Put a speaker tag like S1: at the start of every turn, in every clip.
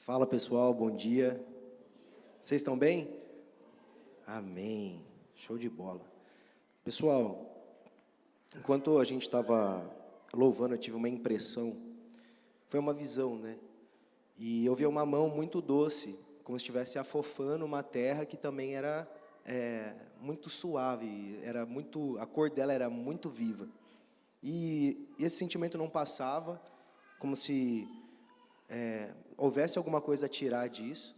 S1: Fala pessoal, bom dia. Vocês estão bem? Amém. Show de bola. Pessoal, enquanto a gente estava louvando, eu tive uma impressão, foi uma visão, né? E eu vi uma mão muito doce, como se estivesse afofando uma terra que também era muito suave, a cor dela era muito viva. E esse sentimento não passava, como se houvesse alguma coisa a tirar disso.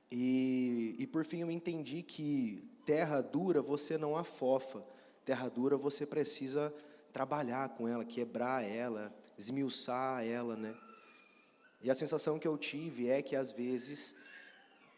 S1: E por fim eu entendi que terra dura você não afofa, terra dura você precisa trabalhar com ela, quebrar ela, esmiuçar ela, né? E a sensação que eu tive é que às vezes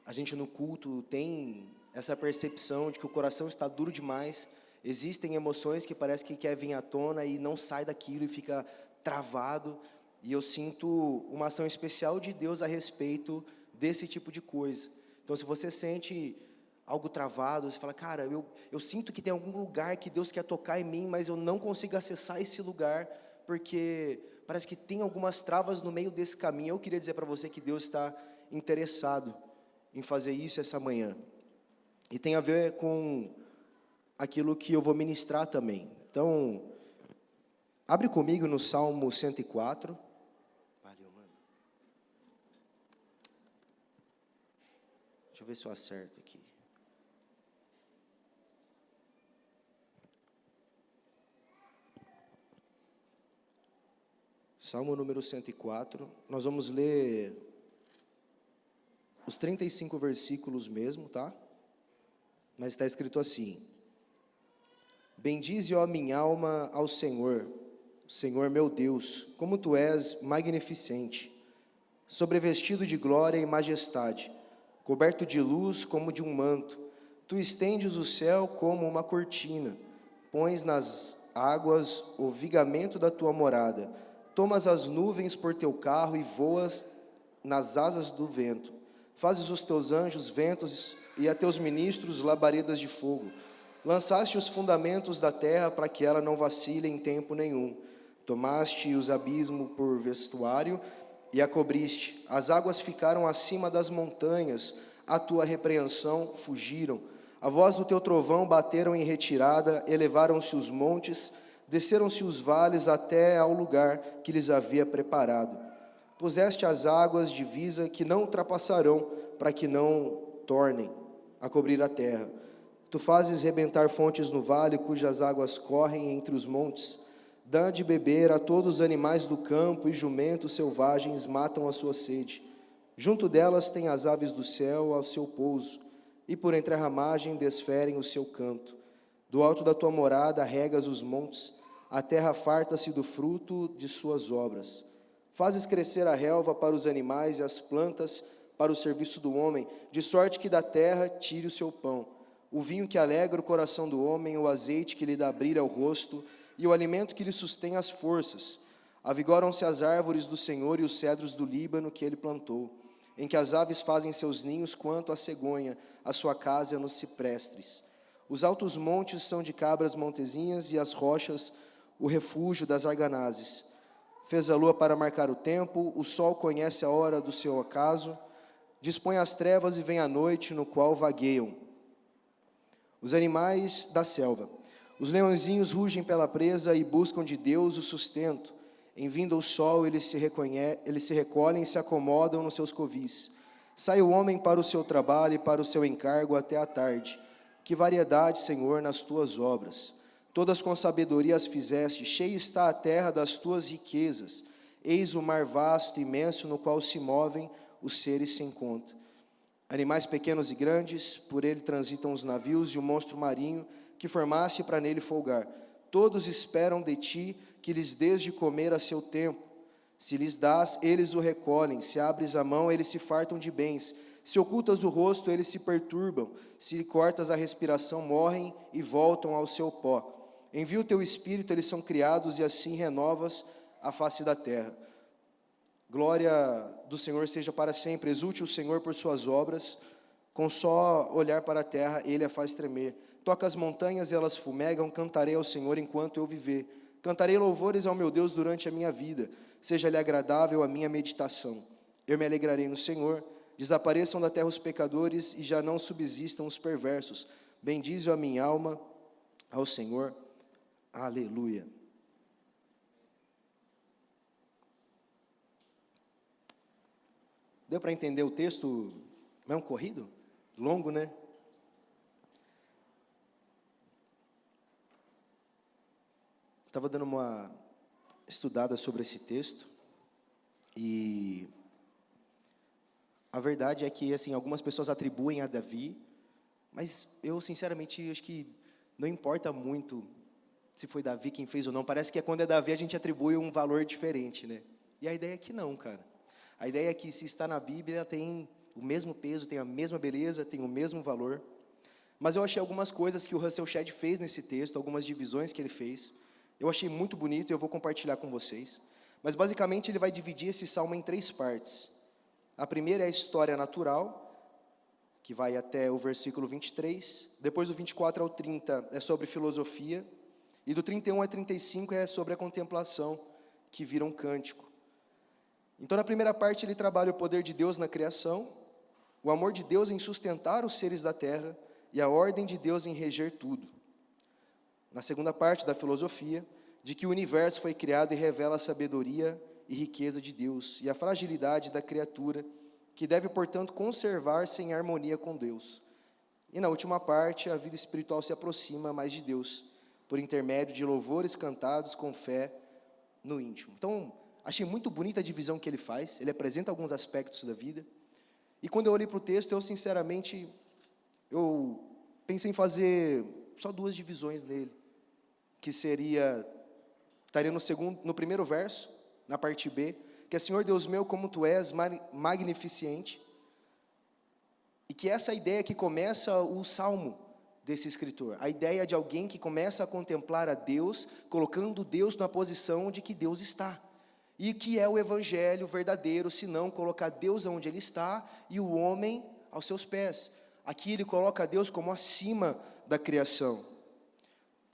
S1: a gente no culto tem essa percepção de que o coração está duro demais, existem emoções que parece que quer vir à tona e não sai daquilo e fica travado, e eu sinto uma ação especial de Deus a respeito desse tipo de coisa. Então, se você sente algo travado, você fala, cara, eu sinto que tem algum lugar que Deus quer tocar em mim, mas eu não consigo acessar esse lugar, porque parece que tem algumas travas no meio desse caminho. Eu queria dizer para você que Deus está interessado em fazer isso essa manhã. E tem a ver com aquilo que eu vou ministrar também. Então, abre comigo no Salmo 104. Deixa eu ver se eu acerto aqui. Salmo número 104. Nós vamos ler os 35 versículos mesmo, tá? Mas está escrito assim: Bendize, ó minha alma, ao Senhor, Senhor meu Deus, como Tu és magnificente, sobrevestido de glória e majestade, coberto de luz como de um manto. Tu estendes o céu como uma cortina, pões nas águas o vigamento da Tua morada, tomas as nuvens por Teu carro e voas nas asas do vento. Fazes os Teus anjos ventos e a Teus ministros labaredas de fogo. Lançaste os fundamentos da terra para que ela não vacile em tempo nenhum. Tomaste os abismos por vestuário e a cobriste. As águas ficaram acima das montanhas, a Tua repreensão fugiram. A voz do Teu trovão bateram em retirada, elevaram-se os montes, desceram-se os vales até ao lugar que lhes havia preparado. Puseste as águas divisa que não ultrapassarão, para que não tornem a cobrir a terra. Tu fazes rebentar fontes no vale, cujas águas correm entre os montes. Dá de beber a todos os animais do campo, e jumentos selvagens matam a sua sede. Junto delas tem as aves do céu ao seu pouso, e por entre a ramagem desferem o seu canto. Do alto da tua morada regas os montes, a terra farta-se do fruto de suas obras. Fazes crescer a relva para os animais e as plantas para o serviço do homem, de sorte que da terra tire o seu pão. O vinho que alegra o coração do homem, o azeite que lhe dá brilho ao rosto, e o alimento que lhe sustém as forças. Avigoram-se as árvores do Senhor e os cedros do Líbano que ele plantou, em que as aves fazem seus ninhos quanto a cegonha, a sua casa é nos ciprestes. Os altos montes são de cabras montezinhas, e as rochas o refúgio das arganazes. Fez a lua para marcar o tempo, o sol conhece a hora do seu acaso, dispõe as trevas e vem a noite, no qual vagueiam os animais da selva. Os leõezinhos rugem pela presa e buscam de Deus o sustento. Em vindo o sol, eles se recolhem e se acomodam nos seus covis. Sai o homem para o seu trabalho e para o seu encargo até a tarde. Que variedade, Senhor, nas tuas obras! Todas com sabedoria as fizeste, cheia está a terra das tuas riquezas. Eis o mar vasto e imenso, no qual se movem os seres sem conta. Animais pequenos e grandes, por ele transitam os navios, e o monstro marinho que formaste para nele folgar. Todos esperam de ti que lhes dês de comer a seu tempo. Se lhes dás, eles o recolhem. Se abres a mão, eles se fartam de bens. Se ocultas o rosto, eles se perturbam. Se cortas a respiração, morrem e voltam ao seu pó. Envia o teu espírito, eles são criados, e assim renovas a face da terra. Glória do Senhor seja para sempre. Exulte o Senhor por suas obras. Com só olhar para a terra, ele a faz tremer. Toca as montanhas e elas fumegam. Cantarei ao Senhor enquanto eu viver. Cantarei louvores ao meu Deus durante a minha vida. Seja-lhe agradável a minha meditação. Eu me alegrarei no Senhor. Desapareçam da terra os pecadores e já não subsistam os perversos. Bendize a minha alma ao Senhor. Aleluia. Deu para entender o texto mesmo corrido? Longo, né? Estava dando uma estudada sobre esse texto e a verdade é que, assim, algumas pessoas atribuem a Davi, mas eu, sinceramente, acho que não importa muito se foi Davi quem fez ou não. Parece que quando é Davi a gente atribui um valor diferente, né? E a ideia é que não, cara. A ideia é que se está na Bíblia tem o mesmo peso, tem a mesma beleza, tem o mesmo valor. Mas eu achei algumas coisas que o Russell Shedd fez nesse texto, algumas divisões que ele fez. Eu achei muito bonito e eu vou compartilhar com vocês. Mas basicamente ele vai dividir esse salmo em 3 partes. A primeira é a história natural, que vai até o versículo 23. Depois do 24 ao 30 é sobre filosofia. E do 31 a 35 é sobre a contemplação, que vira um cântico. Então na primeira parte ele trabalha o poder de Deus na criação, o amor de Deus em sustentar os seres da terra e a ordem de Deus em reger tudo. Na segunda parte da filosofia, de que o universo foi criado e revela a sabedoria e riqueza de Deus e a fragilidade da criatura, que deve, portanto, conservar-se em harmonia com Deus. E na última parte, a vida espiritual se aproxima mais de Deus, por intermédio de louvores cantados com fé no íntimo. Então, achei muito bonita a divisão que ele faz, ele apresenta alguns aspectos da vida. E quando eu olhei para o texto, eu sinceramente, eu pensei em fazer só 2 divisões nele, que estaria no primeiro verso, na parte B, que é: Senhor Deus meu, como Tu és magnificente, e que essa ideia que começa o salmo desse escritor, a ideia de alguém que começa a contemplar a Deus, colocando Deus na posição de que Deus está, e que é o evangelho verdadeiro, se não colocar Deus onde Ele está, e o homem aos seus pés. Aqui ele coloca Deus como acima da criação.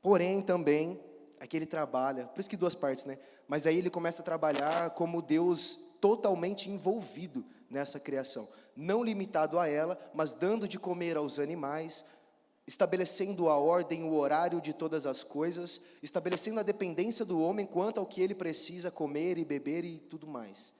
S1: Porém, também, aqui ele trabalha, por isso que 2 partes, né? Mas aí ele começa a trabalhar como Deus totalmente envolvido nessa criação. Não limitado a ela, mas dando de comer aos animais, estabelecendo a ordem, o horário de todas as coisas, estabelecendo a dependência do homem quanto ao que ele precisa comer e beber e tudo mais.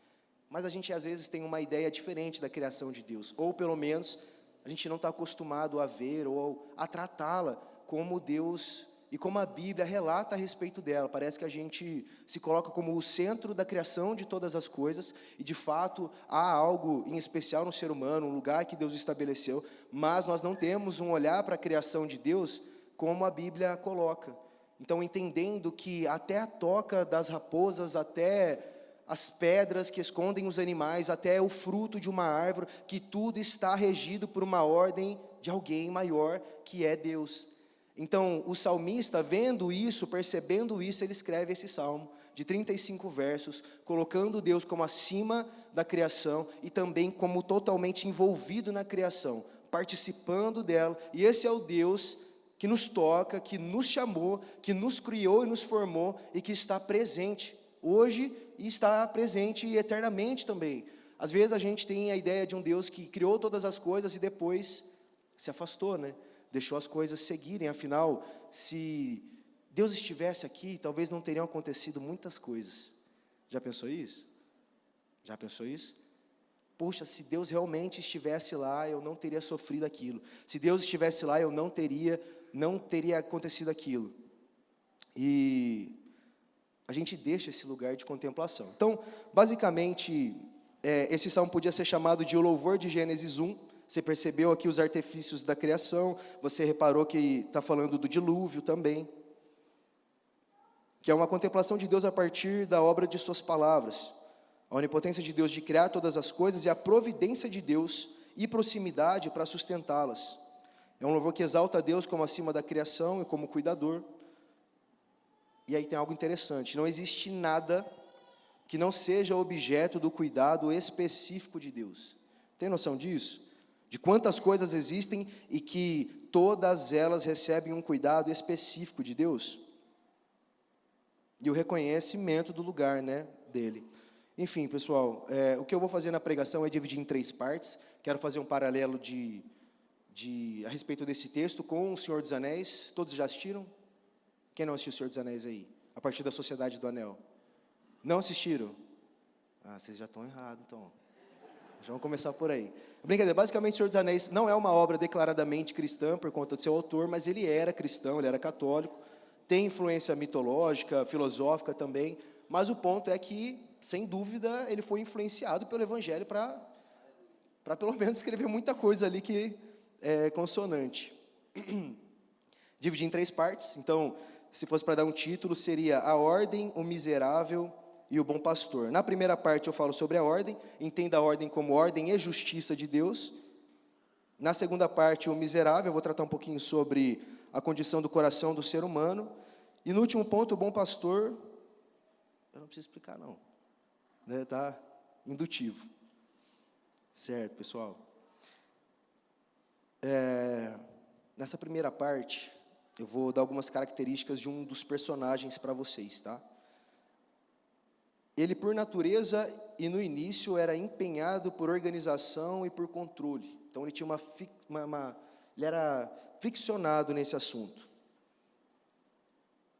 S1: Mas a gente às vezes tem uma ideia diferente da criação de Deus, ou pelo menos a gente não está acostumado a ver ou a tratá-la como Deus e como a Bíblia relata a respeito dela. Parece que a gente se coloca como o centro da criação de todas as coisas, e de fato há algo em especial no ser humano, um lugar que Deus estabeleceu, mas nós não temos um olhar para a criação de Deus como a Bíblia coloca. Então, entendendo que até a toca das raposas, até as pedras que escondem os animais, até o fruto de uma árvore, que tudo está regido por uma ordem de alguém maior, que é Deus. Então, o salmista, vendo isso, percebendo isso, ele escreve esse salmo de 35 versos, colocando Deus como acima da criação e também como totalmente envolvido na criação, participando dela. E esse é o Deus que nos toca, que nos chamou, que nos criou e nos formou e que está presente hoje e está presente eternamente também. Às vezes a gente tem a ideia de um Deus que criou todas as coisas e depois se afastou, né? Deixou as coisas seguirem. Afinal, se Deus estivesse aqui, talvez não teriam acontecido muitas coisas. Já pensou isso? Já pensou isso? Puxa, se Deus realmente estivesse lá, eu não teria sofrido aquilo. Se Deus estivesse lá, eu não teria acontecido aquilo. E a gente deixa esse lugar de contemplação. Então, basicamente, esse salmo podia ser chamado de o louvor de Gênesis 1. Você percebeu aqui os artifícios da criação, você reparou que está falando do dilúvio também, que é uma contemplação de Deus a partir da obra de suas palavras, a onipotência de Deus de criar todas as coisas e a providência de Deus e proximidade para sustentá-las. É um louvor que exalta a Deus como acima da criação e como cuidador. E aí tem algo interessante: não existe nada que não seja objeto do cuidado específico de Deus. Tem noção disso? De quantas coisas existem e que todas elas recebem um cuidado específico de Deus? E o reconhecimento do lugar, né, dele. Enfim, pessoal, o que eu vou fazer na pregação é dividir em 3 partes. Quero fazer um paralelo a respeito desse texto com O Senhor dos Anéis. Todos já assistiram? Quem não assistiu O Senhor dos Anéis aí? A partir da Sociedade do Anel. Não assistiram? Ah, vocês já estão errados, então. Já vamos começar por aí. Brincadeira, basicamente O Senhor dos Anéis não é uma obra declaradamente cristã por conta do seu autor, mas ele era cristão, ele era católico, tem influência mitológica, filosófica também, mas o ponto é que, sem dúvida, ele foi influenciado pelo Evangelho para pelo menos escrever muita coisa ali que é consonante. Dividi em 3 partes, então, se fosse para dar um título, seria A Ordem, o Miserável e o Bom Pastor. Na primeira parte eu falo sobre a ordem, entenda a ordem como ordem e justiça de Deus. Na segunda parte, o miserável, eu vou tratar um pouquinho sobre a condição do coração do ser humano. E no último ponto, o bom pastor, eu não preciso explicar não, né, tá indutivo. Certo, pessoal? Nessa primeira parte, eu vou dar algumas características de um dos personagens para vocês, tá? Ele, por natureza e no início, era empenhado por organização e por controle. Então, ele tinha ele era ficcionado nesse assunto.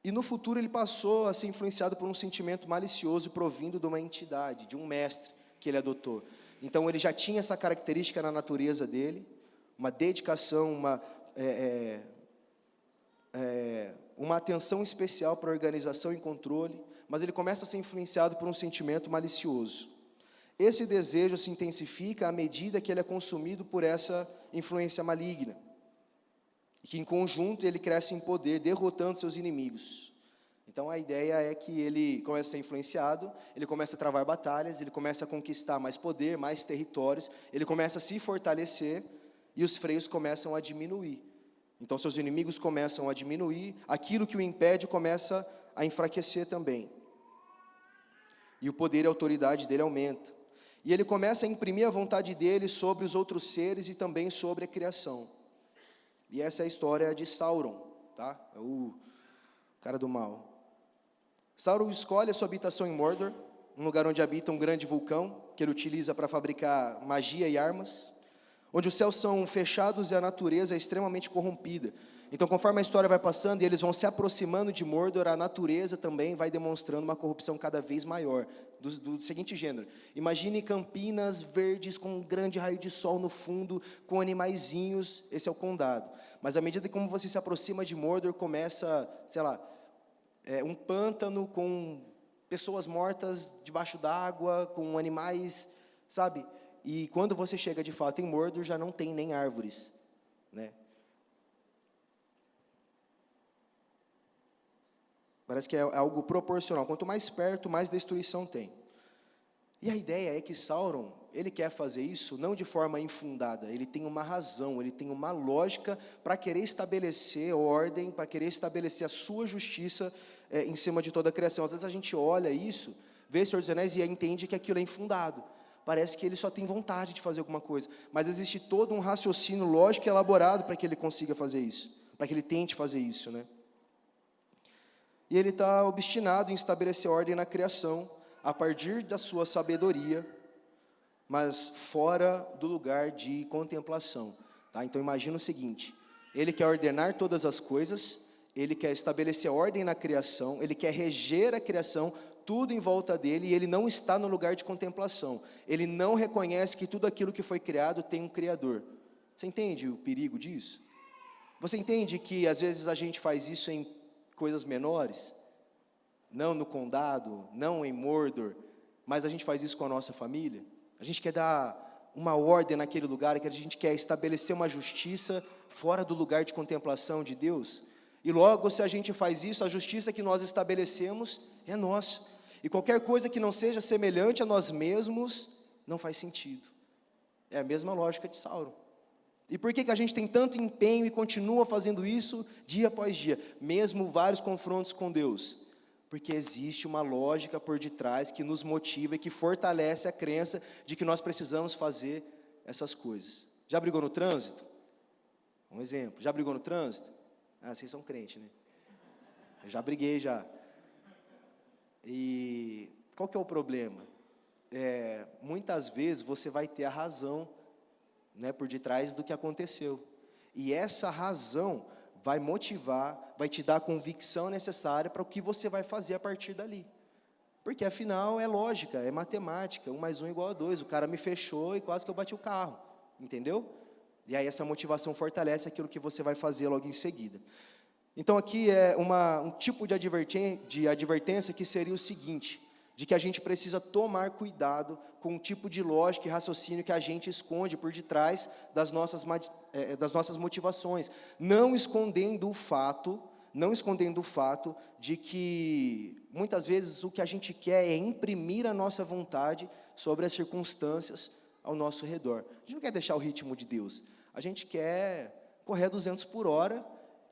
S1: E no futuro, ele passou a ser influenciado por um sentimento malicioso provindo de uma entidade, de um mestre que ele adotou. Então, ele já tinha essa característica na natureza dele, uma dedicação, uma atenção especial para a organização e controle, mas ele começa a ser influenciado por um sentimento malicioso. Esse desejo se intensifica à medida que ele é consumido por essa influência maligna, e que em conjunto ele cresce em poder, derrotando seus inimigos. Então a ideia é que ele começa a ser influenciado, ele começa a travar batalhas, ele começa a conquistar mais poder, mais territórios, ele começa a se fortalecer, e os freios começam a diminuir. Então seus inimigos começam a diminuir, aquilo que o impede começa a enfraquecer também. E o poder e a autoridade dele aumenta. E ele começa a imprimir a vontade dele sobre os outros seres e também sobre a criação. E essa é a história de Sauron, tá? É o cara do mal. Sauron escolhe a sua habitação em Mordor, um lugar onde habita um grande vulcão, que ele utiliza para fabricar magia e armas, onde os céus são fechados e a natureza é extremamente corrompida. Então, conforme a história vai passando e eles vão se aproximando de Mordor, a natureza também vai demonstrando uma corrupção cada vez maior, do seguinte gênero. Imagine Campinas verdes com um grande raio de sol no fundo, com animaizinhos, esse é o condado. Mas à medida que como você se aproxima de Mordor, começa, sei lá, um pântano com pessoas mortas debaixo d'água, com animais, sabe? E quando você chega de fato em Mordor, já não tem nem árvores, né? Parece que é algo proporcional. Quanto mais perto, mais destruição tem. E a ideia é que Sauron, ele quer fazer isso não de forma infundada. Ele tem uma razão, ele tem uma lógica para querer estabelecer ordem, para querer estabelecer a sua justiça em cima de toda a criação. Às vezes a gente olha isso, vê o Senhor dos Anéis e entende que aquilo é infundado. Parece que ele só tem vontade de fazer alguma coisa. Mas existe todo um raciocínio lógico e elaborado para que ele consiga fazer isso. Para que ele tente fazer isso, né? E ele está obstinado em estabelecer ordem na criação, a partir da sua sabedoria, mas fora do lugar de contemplação. Tá? Então imagina o seguinte, ele quer ordenar todas as coisas, ele quer estabelecer ordem na criação, ele quer reger a criação, tudo em volta dele, e ele não está no lugar de contemplação. Ele não reconhece que tudo aquilo que foi criado tem um Criador. Você entende o perigo disso? Você entende que às vezes a gente faz isso em coisas menores, não no condado, não em Mordor, mas a gente faz isso com a nossa família. A gente quer dar uma ordem naquele lugar, que a gente quer estabelecer uma justiça fora do lugar de contemplação de Deus. E logo, se a gente faz isso, a justiça que nós estabelecemos é nossa. E qualquer coisa que não seja semelhante a nós mesmos, não faz sentido. É a mesma lógica de Sauron. E por que a gente tem tanto empenho e continua fazendo isso dia após dia, mesmo vários confrontos com Deus? Porque existe uma lógica por detrás que nos motiva e que fortalece a crença de que nós precisamos fazer essas coisas. Já brigou no trânsito? Um exemplo. Já brigou no trânsito? Ah, vocês são crentes, né? Eu já briguei já. E qual que é o problema? muitas vezes você vai ter a razão, né, por detrás do que aconteceu. E essa razão vai motivar, vai te dar a convicção necessária para o que você vai fazer a partir dali. Porque afinal é lógica, é matemática, 1 mais 1 igual a 2. O cara me fechou e quase que eu bati o carro, entendeu? E aí essa motivação fortalece aquilo que você vai fazer logo em seguida. Então aqui é um tipo de advertência que seria o seguinte, de que a gente precisa tomar cuidado com o tipo de lógica e raciocínio que a gente esconde por detrás das nossas motivações, não escondendo o fato de que muitas vezes o que a gente quer é imprimir a nossa vontade sobre as circunstâncias ao nosso redor. A gente não quer deixar o ritmo de Deus, a gente quer correr a 200 por hora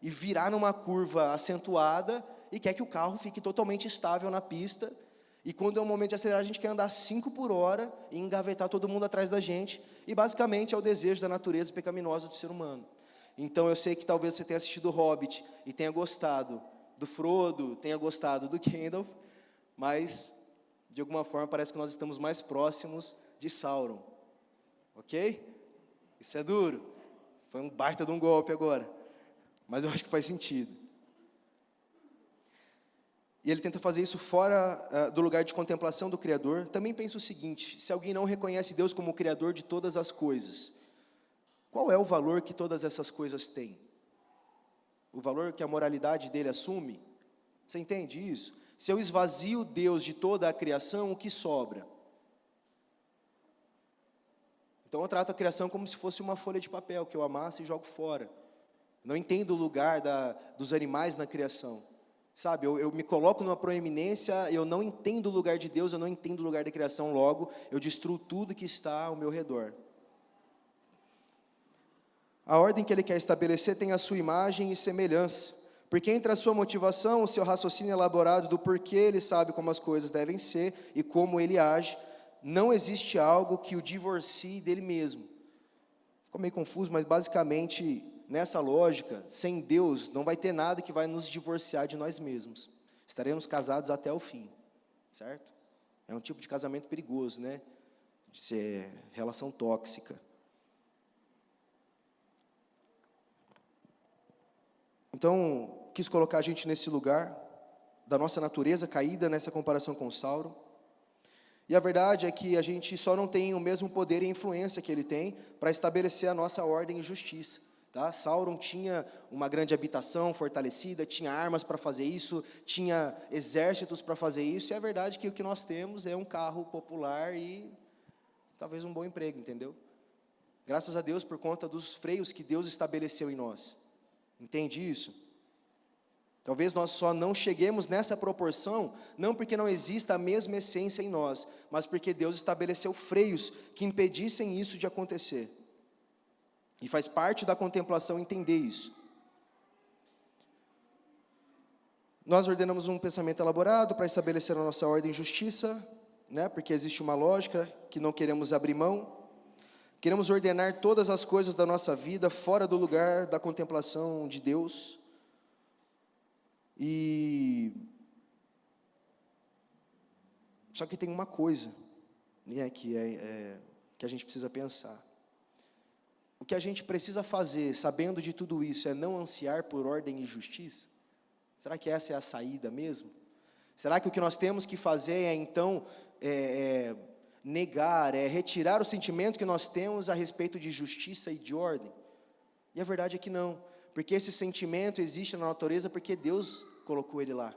S1: e virar numa curva acentuada e quer que o carro fique totalmente estável na pista. E quando é o momento de acelerar, a gente quer andar 5 por hora e engavetar todo mundo atrás da gente. E basicamente é o desejo da natureza pecaminosa do ser humano. Então eu sei que talvez você tenha assistido o Hobbit e tenha gostado do Frodo, tenha gostado do Gandalf, mas de alguma forma parece que nós estamos mais próximos de Sauron. Ok? Isso é duro. Foi um baita de um golpe agora. Mas eu acho que faz sentido. E ele tenta fazer isso fora do lugar de contemplação do Criador. Também penso o seguinte, se alguém não reconhece Deus como o Criador de todas as coisas, qual é o valor que todas essas coisas têm? O valor que a moralidade dele assume? Você entende isso? Se eu esvazio Deus de toda a criação, o que sobra? Então eu trato a criação como se fosse uma folha de papel, que eu amasso e jogo fora. Não entendo o lugar dos animais na criação. Sabe, eu me coloco numa proeminência, eu não entendo o lugar de Deus, eu não entendo o lugar da criação, logo, eu destruo tudo que está ao meu redor. A ordem que ele quer estabelecer tem a sua imagem e semelhança, porque entre a sua motivação, o seu raciocínio elaborado do porquê ele sabe como as coisas devem ser e como ele age, não existe algo que o divorcie dele mesmo. Ficou meio confuso, mas basicamente, nessa lógica, sem Deus, não vai ter nada que vai nos divorciar de nós mesmos. Estaremos casados até o fim, certo? É um tipo de casamento perigoso, né? De ser relação tóxica. Então, quis colocar a gente nesse lugar, da nossa natureza caída, nessa comparação com Sauron. E a verdade é que a gente só não tem o mesmo poder e influência que ele tem para estabelecer a nossa ordem e justiça. Tá? Sauron tinha uma grande habitação fortalecida, tinha armas para fazer isso, tinha exércitos para fazer isso, e a verdade é que o que nós temos é um carro popular e talvez um bom emprego, entendeu? Graças a Deus por conta dos freios que Deus estabeleceu em nós. Entende isso? Talvez nós só não cheguemos nessa proporção, não porque não exista a mesma essência em nós, mas porque Deus estabeleceu freios que impedissem isso de acontecer. E faz parte da contemplação entender isso. Nós ordenamos um pensamento elaborado para estabelecer a nossa ordem e justiça, né? Porque existe uma lógica que não queremos abrir mão. Queremos ordenar todas as coisas da nossa vida fora do lugar da contemplação de Deus. Só que tem uma coisa, né, que a gente precisa pensar. O que a gente precisa fazer, sabendo de tudo isso, é não ansiar por ordem e justiça? Será que essa é a saída mesmo? Será que o que nós temos que fazer é, então, negar, retirar o sentimento que nós temos a respeito de justiça e de ordem? E a verdade é que não, porque esse sentimento existe na natureza porque Deus colocou ele lá.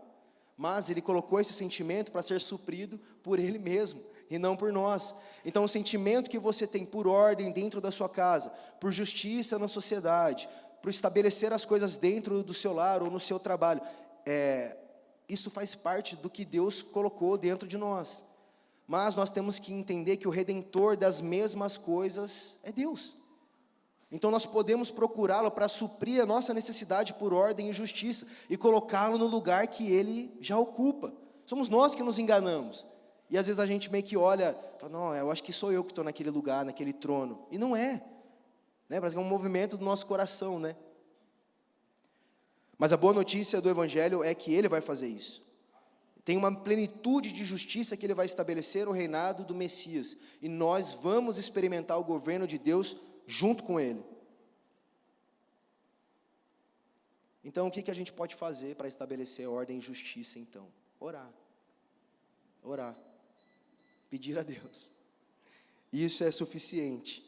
S1: Mas Ele colocou esse sentimento para ser suprido por Ele mesmo, e não por nós. Então o sentimento que você tem por ordem dentro da sua casa, por justiça na sociedade, por estabelecer as coisas dentro do seu lar ou no seu trabalho, isso faz parte do que Deus colocou dentro de nós. Mas nós temos que entender que o Redentor das mesmas coisas é Deus. Então nós podemos procurá-lo para suprir a nossa necessidade por ordem e justiça e colocá-lo no lugar que ele já ocupa. Somos nós que nos enganamos. E às vezes a gente meio que olha, fala, não, eu acho que sou eu que estou naquele lugar, naquele trono. E não é. Né? Parece que é um movimento do nosso coração, né? Mas a boa notícia do Evangelho é que ele vai fazer isso. Tem uma plenitude de justiça que ele vai estabelecer no reinado do Messias. E nós vamos experimentar o governo de Deus junto com ele. Então, o que a gente pode fazer para estabelecer ordem e justiça, então? Orar. Orar. Pedir a Deus. Isso é suficiente.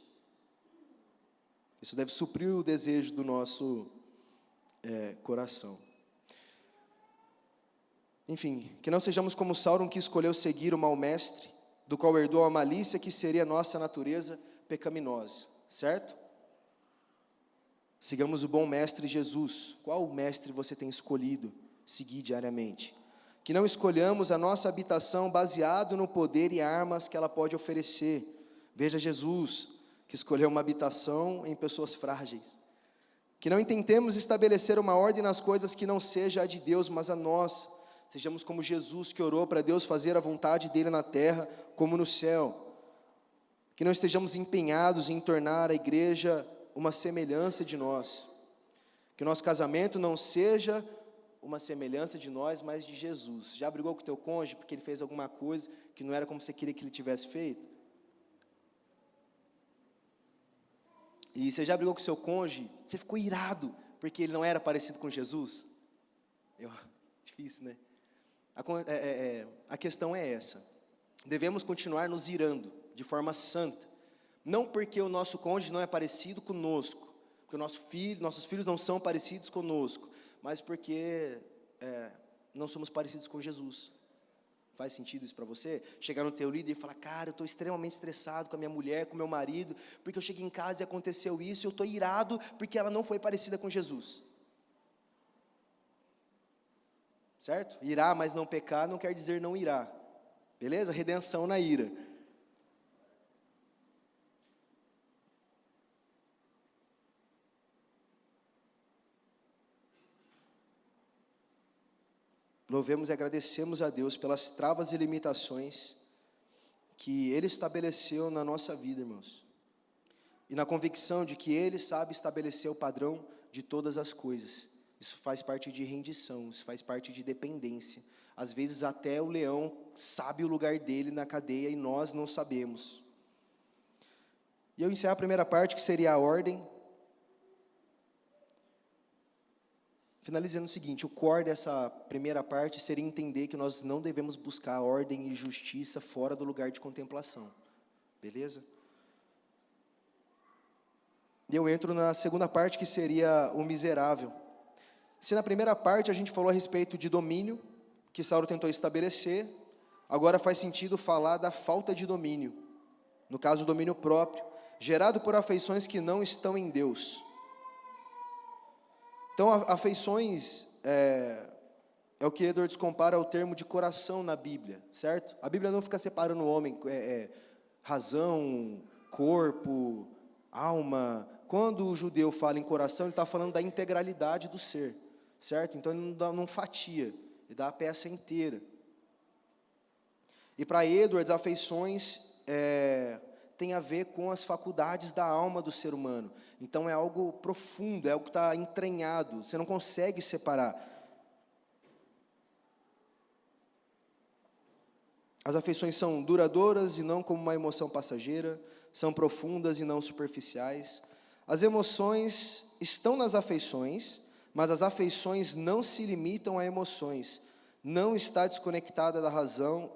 S1: Isso deve suprir o desejo do nosso coração. Enfim, que não sejamos como Sauron, que escolheu seguir o mau mestre, do qual herdou a malícia que seria nossa natureza pecaminosa, certo? Sigamos o bom mestre Jesus. Qual mestre você tem escolhido seguir diariamente? Que não escolhamos a nossa habitação baseado no poder e armas que ela pode oferecer. Veja Jesus, que escolheu uma habitação em pessoas frágeis. Que não intentemos estabelecer uma ordem nas coisas que não seja a de Deus, mas a nossa. Sejamos como Jesus, que orou para Deus fazer a vontade dele na terra, como no céu. Que não estejamos empenhados em tornar a igreja uma semelhança de nós. Que o nosso casamento não seja uma semelhança de nós, mas de Jesus. Já brigou com o teu cônjuge porque ele fez alguma coisa que não era como você queria que ele tivesse feito? E você já brigou com o seu cônjuge, você ficou irado porque ele não era parecido com Jesus? Difícil, né? A questão é essa: devemos continuar nos irando de forma santa, não porque o nosso cônjuge não é parecido conosco, porque nossos filhos não são parecidos conosco, mas porque não somos parecidos com Jesus. Faz sentido isso para você? Chegar no teu líder e falar: cara, eu estou extremamente estressado com a minha mulher, com o meu marido, porque eu cheguei em casa e aconteceu isso, e eu estou irado porque ela não foi parecida com Jesus. Certo? Irá, mas não pecar, não quer dizer não irá. Beleza? Redenção na ira. Louvemos e agradecemos a Deus pelas travas e limitações que Ele estabeleceu na nossa vida, irmãos. E na convicção de que Ele sabe estabelecer o padrão de todas as coisas. Isso faz parte de rendição, isso faz parte de dependência. Às vezes até o leão sabe o lugar dele na cadeia e nós não sabemos. E eu encerro a primeira parte, que seria a ordem. Finalizando o seguinte: o core dessa primeira parte seria entender que nós não devemos buscar ordem e justiça fora do lugar de contemplação. Beleza? E eu entro na segunda parte, que seria o miserável. Se na primeira parte a gente falou a respeito de domínio, que Saulo tentou estabelecer, agora faz sentido falar da falta de domínio, no caso o domínio próprio, gerado por afeições que não estão em Deus. Então, afeições é o que Edwards compara ao termo de coração na Bíblia, certo? A Bíblia não fica separando o homem, razão, corpo, alma. Quando o judeu fala em coração, ele está falando da integralidade do ser, certo? Então ele não fatia, ele dá a peça inteira. E para Edwards, afeições tem a ver com as faculdades da alma do ser humano. Então é algo profundo, é algo que está entranhado, você não consegue separar. As afeições são duradouras e não como uma emoção passageira, são profundas e não superficiais. As emoções estão nas afeições, mas as afeições não se limitam a emoções. Não está desconectada da razão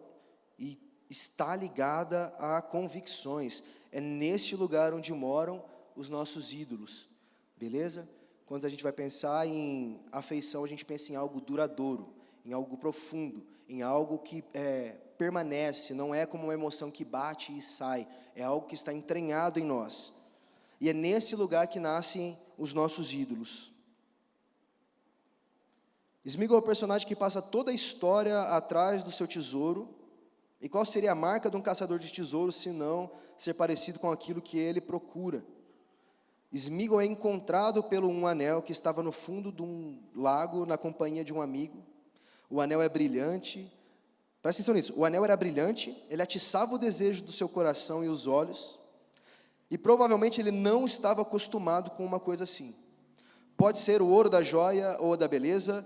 S1: e está ligada a convicções. É neste lugar onde moram os nossos ídolos. Beleza? Quando a gente vai pensar em afeição, a gente pensa em algo duradouro, em algo profundo, em algo que permanece, não é como uma emoção que bate e sai, é algo que está entranhado em nós. E é nesse lugar que nascem os nossos ídolos. Sméagol é o personagem que passa toda a história atrás do seu tesouro. E qual seria a marca de um caçador de tesouros, se não ser parecido com aquilo que ele procura? Sméagol é encontrado pelo um anel que estava no fundo de um lago, na companhia de um amigo. O anel é brilhante. Presta atenção nisso. O anel era brilhante, ele atiçava o desejo do seu coração e os olhos. E provavelmente ele não estava acostumado com uma coisa assim. Pode ser o ouro da joia ou da beleza,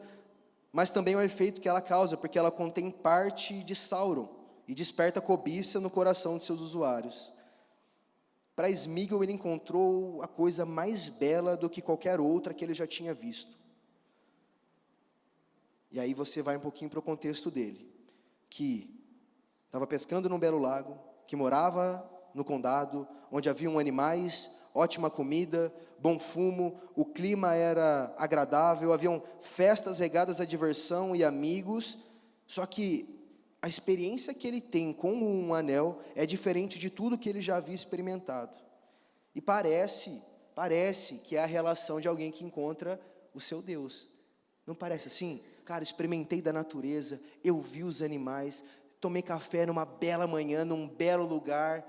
S1: mas também o efeito que ela causa, porque ela contém parte de Sauron e desperta cobiça no coração de seus usuários. Para Sméagol, ele encontrou a coisa mais bela do que qualquer outra que ele já tinha visto. E aí você vai um pouquinho para o contexto dele, que estava pescando num belo lago, que morava no condado, onde haviam animais, ótima comida, bom fumo, o clima era agradável, haviam festas regadas a diversão e amigos, só que a experiência que ele tem com um anel é diferente de tudo que ele já havia experimentado. E parece que é a relação de alguém que encontra o seu Deus. Não parece assim? Cara, experimentei da natureza, eu vi os animais, tomei café numa bela manhã, num belo lugar,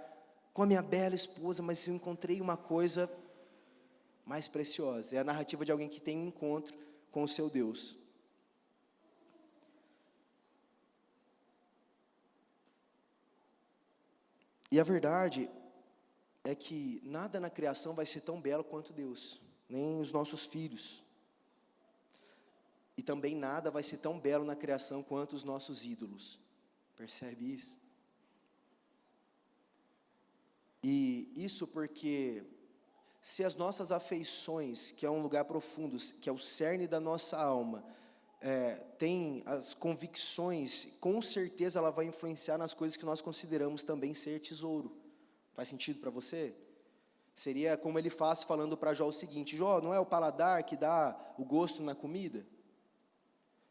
S1: com a minha bela esposa, mas eu encontrei uma coisa mais preciosa. É a narrativa de alguém que tem um encontro com o seu Deus. E a verdade é que nada na criação vai ser tão belo quanto Deus, nem os nossos filhos. E também nada vai ser tão belo na criação quanto os nossos ídolos. Percebe isso? E isso porque, se as nossas afeições, que é um lugar profundo, que é o cerne da nossa alma, tem as convicções, com certeza ela vai influenciar nas coisas que nós consideramos também ser tesouro. Faz sentido para você? Seria como ele faz falando para Jó o seguinte: Jó, não é o paladar que dá o gosto na comida?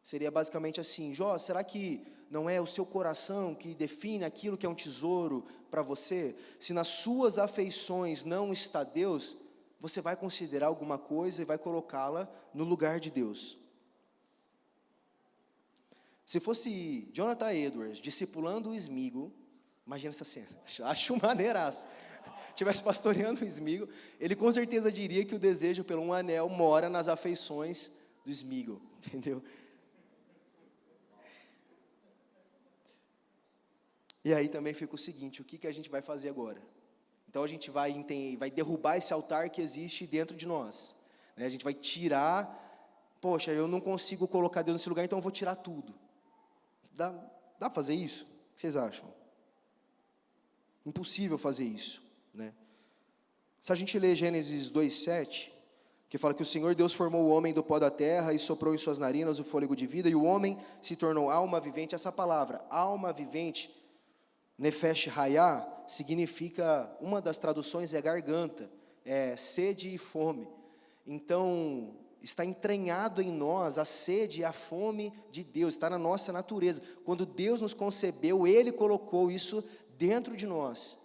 S1: Seria basicamente assim: Jó, será que não é o seu coração que define aquilo que é um tesouro para você? Se nas suas afeições não está Deus, você vai considerar alguma coisa e vai colocá-la no lugar de Deus. Se fosse Jonathan Edwards discipulando o Sméagol, imagina essa cena, acho maneiraço. Estivesse pastoreando o Sméagol, ele com certeza diria que o desejo pelo um anel mora nas afeições do Sméagol, entendeu? E aí também fica o seguinte: o que a gente vai fazer agora? Então a gente vai derrubar esse altar que existe dentro de nós, né? A gente vai tirar, poxa, eu não consigo colocar Deus nesse lugar, então eu vou tirar tudo. Dá para fazer isso? O que vocês acham? Impossível fazer isso, né? Se a gente ler Gênesis 2:7, que fala que o Senhor Deus formou o homem do pó da terra e soprou em suas narinas o fôlego de vida, e o homem se tornou alma vivente. Essa palavra, alma vivente, Nefesh Hayah, significa, uma das traduções é garganta, é sede e fome. Então, está entranhado em nós a sede e a fome de Deus, está na nossa natureza. Quando Deus nos concebeu, Ele colocou isso dentro de nós.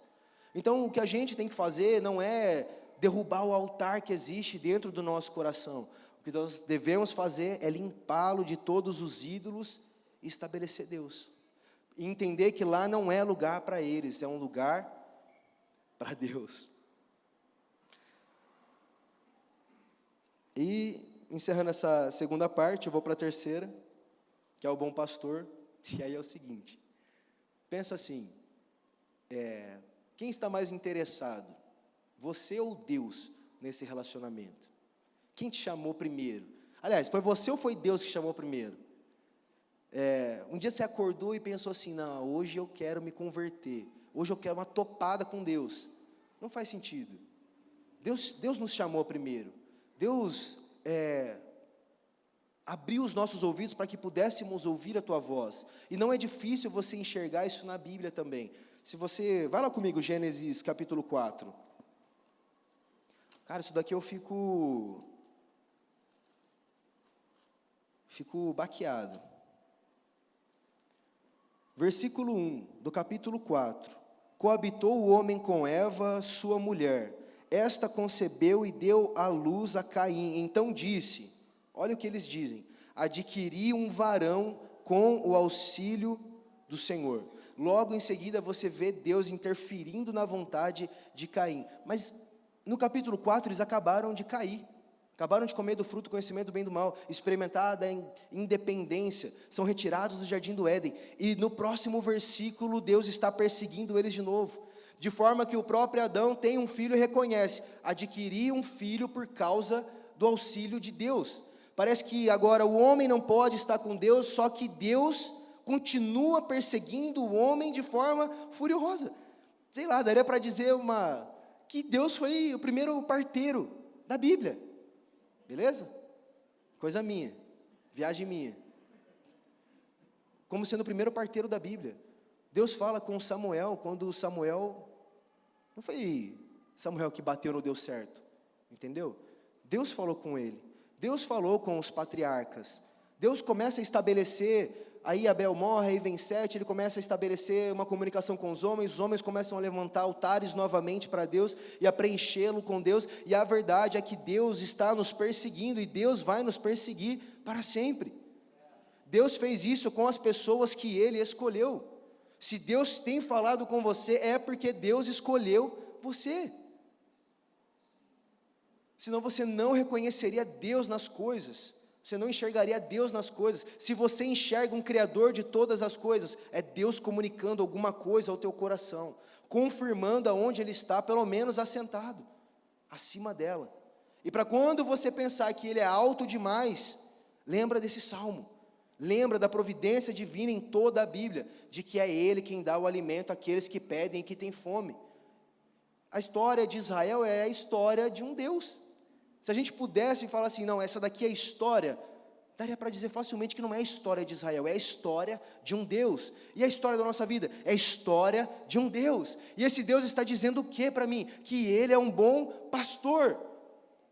S1: Então, o que a gente tem que fazer não é derrubar o altar que existe dentro do nosso coração. O que nós devemos fazer é limpá-lo de todos os ídolos e estabelecer Deus. E entender que lá não é lugar para eles, é um lugar para Deus. E, encerrando essa segunda parte, eu vou para a terceira, que é o bom pastor. E aí é o seguinte: pensa assim, quem está mais interessado, você ou Deus, nesse relacionamento? Quem te chamou primeiro? Aliás, foi você ou foi Deus que chamou primeiro? Um dia você acordou e pensou assim: não, hoje eu quero me converter, hoje eu quero uma topada com Deus. Não faz sentido. Deus nos chamou primeiro. Deus abriu os nossos ouvidos para que pudéssemos ouvir a tua voz. E não é difícil você enxergar isso na Bíblia também. Se você, vai lá comigo, Gênesis capítulo 4. Cara, isso daqui eu fico baqueado. Versículo 1 do capítulo 4. Coabitou o homem com Eva, sua mulher. Esta concebeu e deu à luz a Caim. Então disse, olha o que eles dizem: adquiri um varão com o auxílio do Senhor. Logo em seguida você vê Deus interferindo na vontade de Caim. Mas no capítulo 4 eles acabaram de cair. Acabaram de comer do fruto do conhecimento do bem e do mal, experimentar da independência, são retirados do jardim do Éden, e no próximo versículo Deus está perseguindo eles de novo, de forma que o próprio Adão tem um filho e reconhece: adquiri um filho por causa do auxílio de Deus. Parece que agora o homem não pode estar com Deus, só que Deus continua perseguindo o homem de forma furiosa. Sei lá, daria para dizer que Deus foi o primeiro parteiro da Bíblia. Beleza? Coisa minha, viagem minha. Como sendo o primeiro parteiro da Bíblia. Deus fala com Samuel, quando Samuel, não foi Samuel que bateu, não deu certo, entendeu? Deus falou com ele, Deus falou com os patriarcas, Deus começa a estabelecer, aí Abel morre, aí vem Sete, ele começa a estabelecer uma comunicação com os homens começam a levantar altares novamente para Deus, e a preenchê-lo com Deus, e a verdade é que Deus está nos perseguindo, e Deus vai nos perseguir para sempre. Deus fez isso com as pessoas que Ele escolheu. Se Deus tem falado com você, é porque Deus escolheu você. Senão você não reconheceria Deus nas coisas, você não enxergaria Deus nas coisas. Se você enxerga um Criador de todas as coisas, é Deus comunicando alguma coisa ao teu coração, confirmando aonde Ele está, pelo menos assentado, acima dela. E para quando você pensar que Ele é alto demais, lembra desse salmo. Lembra da providência divina em toda a Bíblia, de que é Ele quem dá o alimento àqueles que pedem e que têm fome. A história de Israel é a história de um Deus. Se a gente pudesse falar assim, não, essa daqui é a história, daria para dizer facilmente que não é a história de Israel, é a história de um Deus. E a história da nossa vida é a história de um Deus. E esse Deus está dizendo o que para mim? Que Ele é um bom pastor,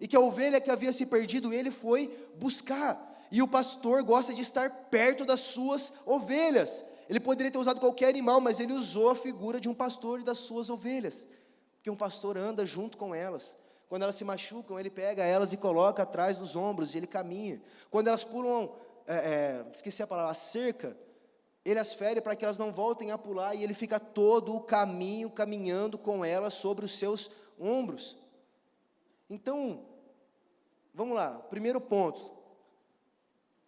S1: e que a ovelha que havia se perdido, Ele foi buscar. E o pastor gosta de estar perto das suas ovelhas. Ele poderia ter usado qualquer animal, mas ele usou a figura de um pastor e das suas ovelhas, porque um pastor anda junto com elas. Quando elas se machucam, ele pega elas e coloca atrás dos ombros, e ele caminha. Quando elas pulam, esqueci a palavra, a cerca, ele as fere para que elas não voltem a pular, e ele fica todo o caminho caminhando com elas sobre os seus ombros. Então, vamos lá, primeiro ponto.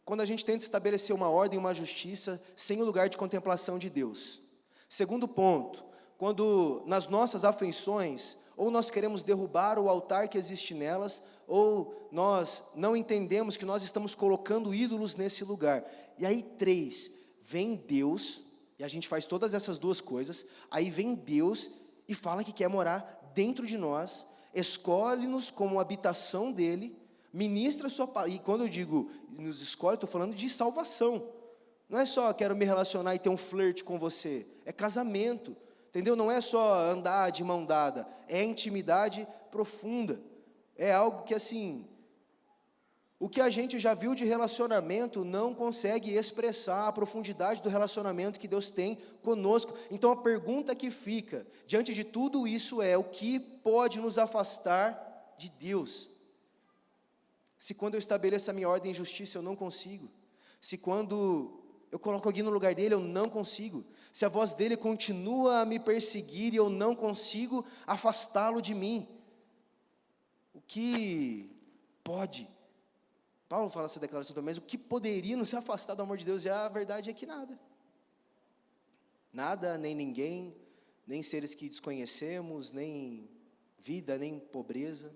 S1: Quando a gente tenta estabelecer uma ordem, uma justiça, sem o lugar de contemplação de Deus. Segundo ponto, quando nas nossas afeições, ou nós queremos derrubar o altar que existe nelas, ou nós não entendemos que nós estamos colocando ídolos nesse lugar. E aí 3, vem Deus, e a gente faz todas essas duas coisas, aí vem Deus e fala que quer morar dentro de nós, escolhe-nos como habitação dEle, ministra a sua palavra, e quando eu digo nos escolhe, estou falando de salvação, não é só quero me relacionar e ter um flerte com você, é casamento, entendeu? Não é só andar de mão dada, é intimidade profunda, é algo que assim, o que a gente já viu de relacionamento não consegue expressar a profundidade do relacionamento que Deus tem conosco. Então a pergunta que fica, diante de tudo isso é, o que pode nos afastar de Deus? Se quando eu estabeleço a minha ordem em justiça eu não consigo, se quando eu coloco alguém no lugar dele eu não consigo, se a voz dele continua a me perseguir e eu não consigo afastá-lo de mim, o que pode? Paulo fala essa declaração também, mas o que poderia nos afastar do amor de Deus? E a verdade é que nada, nada, nem ninguém, nem seres que desconhecemos, nem vida, nem pobreza,